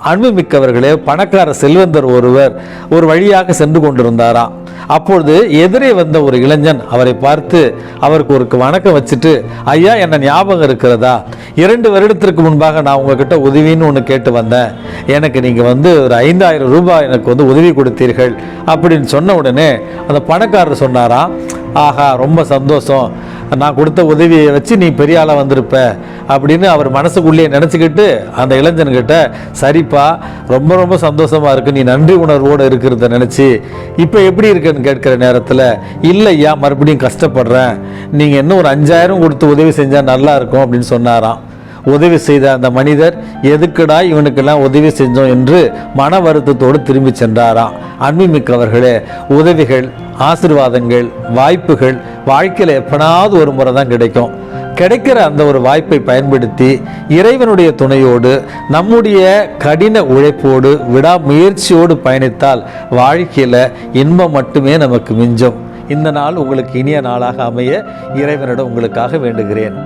அன்புமிக்கவர்களே, பணக்கார செல்வந்தர் ஒருவர் ஒரு வழியாக சென்று கொண்டிருந்தாராம். அப்பொழுது எதிரே வந்த ஒரு இளைஞன் அவரை பார்த்து அவருக்கு ஒரு வணக்கம் வச்சுட்டு, ஐயா, என்ன ஞாபகம் இருக்கிறதா? 2 வருடத்திற்கு முன்பாக நான் உங்ககிட்ட உதவின்னு ஒன்று கேட்டு வந்தேன். எனக்கு நீங்கள் ஒரு 5000 ரூபாய் எனக்கு உதவி கொடுத்தீர்கள் அப்படின்னு சொன்ன உடனே அந்த பணக்காரர் சொன்னாராம், ஆஹா, ரொம்ப சந்தோஷம், நான் கொடுத்த உதவியை வச்சு நீ பெரிய ஆளாக வந்திருப்ப அப்படின்னு அவர் மனசுக்குள்ளேயே நினச்சிக்கிட்டு அந்த இளைஞன்கிட்ட, சரிப்பா, ரொம்ப ரொம்ப சந்தோஷமாக இருக்குது, நீ நன்றி உணர்வோடு இருக்கிறத நினச்சி இப்போ எப்படி இருக்குன்னு கேட்குற நேரத்தில், இல்லையா, மறுபடியும் கஷ்டப்படுறேன், நீங்கள் இன்னும் ஒரு 5000 கொடுத்து உதவி செஞ்சால் நல்லா இருக்கும் அப்படின்னு சொன்னாராம். உதவி செய்த அந்த மனிதர், எதுக்குடா இவனுக்கெல்லாம் உதவி செஞ்சோம் என்று மன வருத்தத்தோடு திரும்பி சென்றாராம். அன்புமிக்கவர்களே, உதவிகள், ஆசீர்வாதங்கள், வாய்ப்புகள் வாழ்க்கையில் எப்பனாவது ஒரு முறை தான் கிடைக்கும். கிடைக்கிற அந்த ஒரு வாய்ப்பை பயன்படுத்தி இறைவனுடைய துணையோடு நம்முடைய கடின உழைப்போடு விடாமுயற்சியோடு பயணித்தால் வாழ்க்கையில் இன்பம் மட்டுமே நமக்கு மிஞ்சும். இந்த நாள் உங்களுக்கு இனிய நாளாக அமைய இறைவனிடம் உங்களுக்காக வேண்டுகிறேன்.